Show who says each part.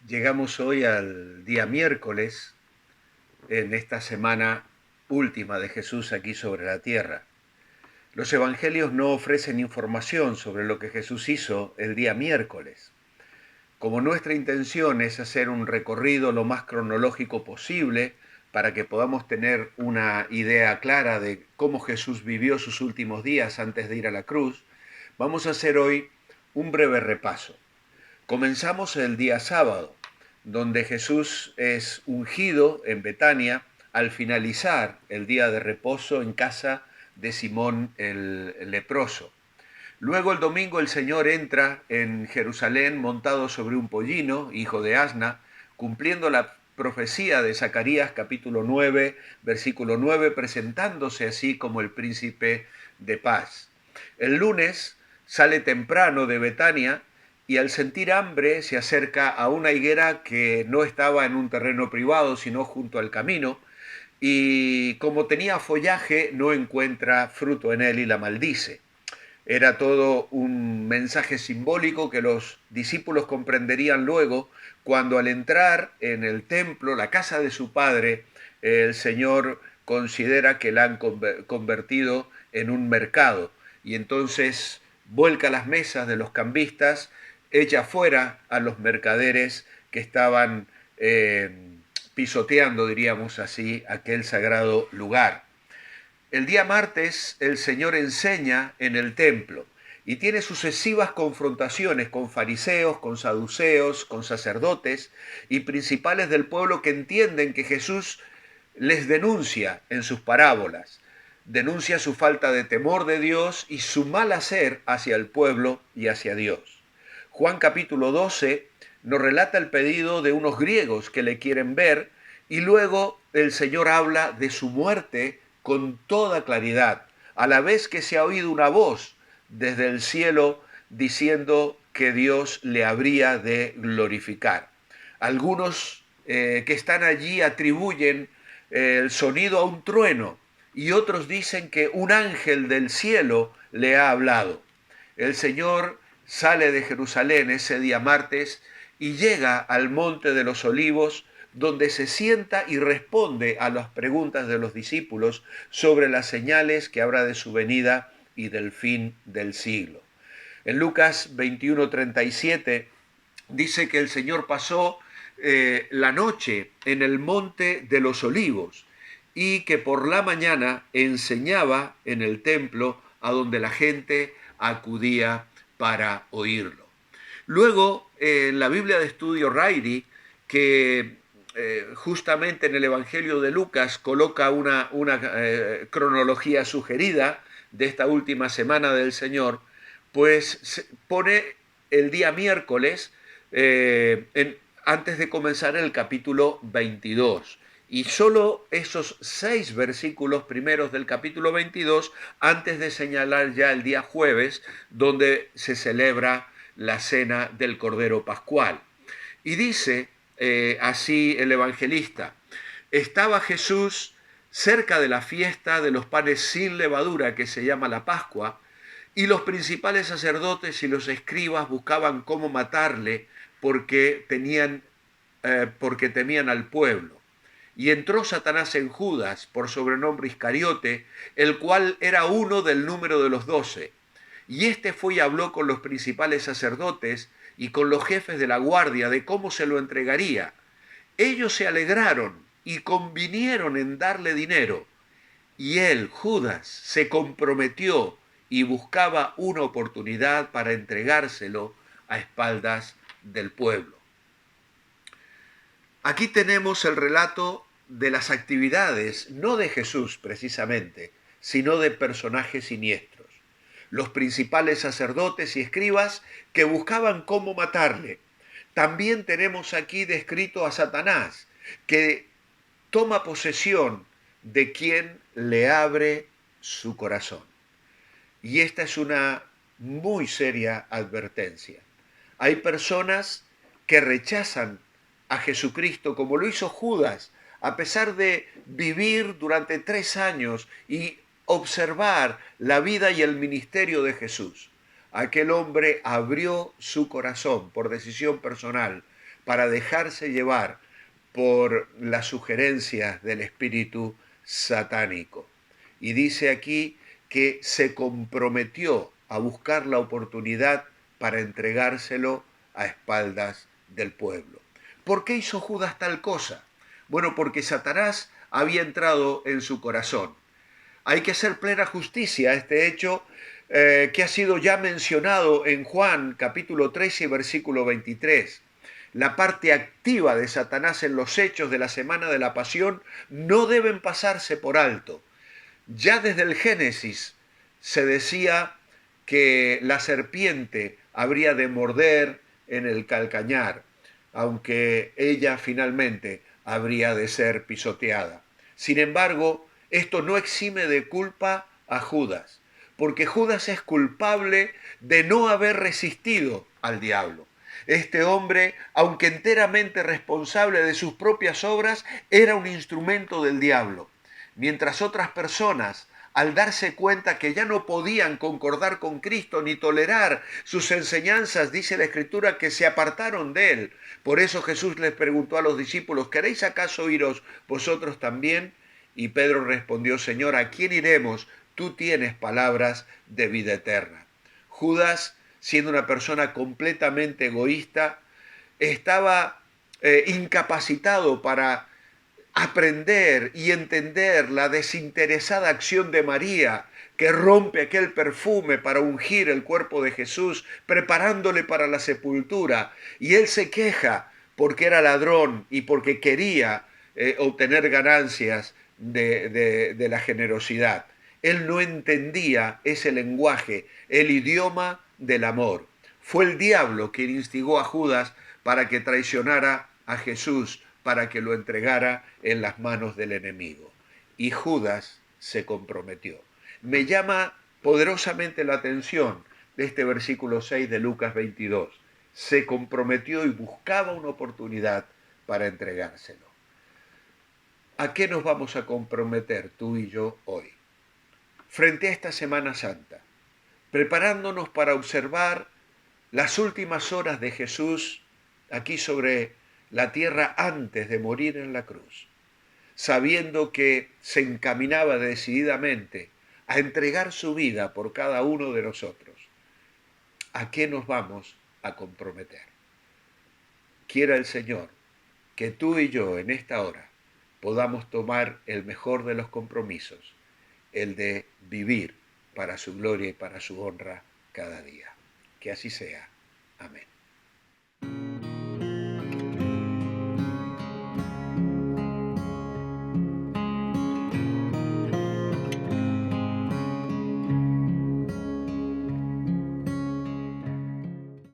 Speaker 1: Llegamos hoy al día miércoles en esta semana última de Jesús aquí sobre la tierra. Los evangelios no ofrecen información sobre lo que Jesús hizo el día miércoles. Como nuestra intención es hacer un recorrido lo más cronológico posible para que podamos tener una idea clara de cómo Jesús vivió sus últimos días antes de ir a la cruz, vamos a hacer hoy un breve repaso. Comenzamos el día sábado, donde Jesús es ungido en Betania al finalizar el día de reposo en casa de Simón el leproso. Luego el domingo el Señor entra en Jerusalén montado sobre un pollino, hijo de asna, cumpliendo la profecía de Zacarías capítulo 9, versículo 9, presentándose así como el príncipe de paz. El lunes sale temprano de Betania y al sentir hambre se acerca a una higuera que no estaba en un terreno privado, sino junto al camino, y como tenía follaje no encuentra fruto en él y la maldice. Era todo un mensaje simbólico que los discípulos comprenderían luego cuando al entrar en el templo, la casa de su padre, el Señor considera que la han convertido en un mercado y entonces vuelca las mesas de los cambistas, echa fuera a los mercaderes que estaban pisoteando, diríamos así, aquel sagrado lugar. El día martes el Señor enseña en el templo y tiene sucesivas confrontaciones con fariseos, con saduceos, con sacerdotes y principales del pueblo que entienden que Jesús les denuncia en sus parábolas. Denuncia su falta de temor de Dios y su mal hacer hacia el pueblo y hacia Dios. Juan capítulo 12 nos relata el pedido de unos griegos que le quieren ver y luego el Señor habla de su muerte con toda claridad, a la vez que se ha oído una voz desde el cielo diciendo que Dios le habría de glorificar. Algunos que están allí atribuyen el sonido a un trueno y otros dicen que un ángel del cielo le ha hablado. El Señor sale de Jerusalén ese día martes y llega al Monte de los Olivos, donde se sienta y responde a las preguntas de los discípulos sobre las señales que habrá de su venida y del fin del siglo. En Lucas 21:37 dice que el Señor pasó la noche en el Monte de los Olivos y que por la mañana enseñaba en el templo a donde la gente acudía para oírlo. Luego, en la Biblia de Estudio Rairi, que justamente en el Evangelio de Lucas coloca una cronología sugerida de esta última semana del Señor, pues pone el día miércoles antes de comenzar el capítulo 22. Y solo esos 6 versículos primeros del capítulo 22 antes de señalar ya el día jueves, donde se celebra la cena del Cordero Pascual. Y dice así el evangelista: estaba Jesús cerca de la fiesta de los panes sin levadura, que se llama la Pascua, y los principales sacerdotes y los escribas buscaban cómo matarle porque temían al pueblo. Y entró Satanás en Judas, por sobrenombre Iscariote, el cual era uno del número de los 12. Y éste fue y habló con los principales sacerdotes y con los jefes de la guardia de cómo se lo entregaría. Ellos se alegraron y convinieron en darle dinero. Y él, Judas, se comprometió y buscaba una oportunidad para entregárselo a espaldas del pueblo. Aquí tenemos el relato de las actividades, no de Jesús precisamente, sino de personajes siniestros. Los principales sacerdotes y escribas que buscaban cómo matarle. También tenemos aquí descrito a Satanás, que toma posesión de quien le abre su corazón. Y esta es una muy seria advertencia. Hay personas que rechazan a Jesucristo, como lo hizo Judas, a pesar de vivir durante 3 años y observar la vida y el ministerio de Jesús. Aquel hombre abrió su corazón por decisión personal para dejarse llevar por las sugerencias del espíritu satánico. Y dice aquí que se comprometió a buscar la oportunidad para entregárselo a espaldas del pueblo. ¿Por qué hizo Judas tal cosa? Bueno, porque Satanás había entrado en su corazón. Hay que hacer plena justicia a este hecho que ha sido ya mencionado en Juan capítulo 13 versículo 23. La parte activa de Satanás en los hechos de la semana de la pasión no deben pasarse por alto. Ya desde el Génesis se decía que la serpiente habría de morder en el calcañar, aunque ella finalmente habría de ser pisoteada. Sin embargo, esto no exime de culpa a Judas, porque Judas es culpable de no haber resistido al diablo. Este hombre, aunque enteramente responsable de sus propias obras, era un instrumento del diablo. Mientras otras personas, al darse cuenta que ya no podían concordar con Cristo ni tolerar sus enseñanzas, dice la Escritura que se apartaron de él. Por eso Jesús les preguntó a los discípulos, ¿queréis acaso iros vosotros también? Y Pedro respondió, Señor, ¿a quién iremos? Tú tienes palabras de vida eterna. Judas, siendo una persona completamente egoísta, estaba incapacitado para aprender y entender la desinteresada acción de María, que rompe aquel perfume para ungir el cuerpo de Jesús, preparándole para la sepultura. Y él se queja porque era ladrón y porque quería obtener ganancias de la generosidad. Él no entendía ese lenguaje, el idioma del amor. Fue el diablo quien instigó a Judas para que traicionara a Jesús, para que lo entregara en las manos del enemigo. Y Judas se comprometió. Me llama poderosamente la atención de este versículo 6 de Lucas 22. Se comprometió y buscaba una oportunidad para entregárselo. ¿A qué nos vamos a comprometer tú y yo hoy? Frente a esta Semana Santa, preparándonos para observar las últimas horas de Jesús aquí sobre la tierra antes de morir en la cruz, sabiendo que se encaminaba decididamente a entregar su vida por cada uno de nosotros. ¿A qué nos vamos a comprometer? Quiera el Señor que tú y yo en esta hora podamos tomar el mejor de los compromisos, el de vivir para su gloria y para su honra cada día. Que así sea. Amén.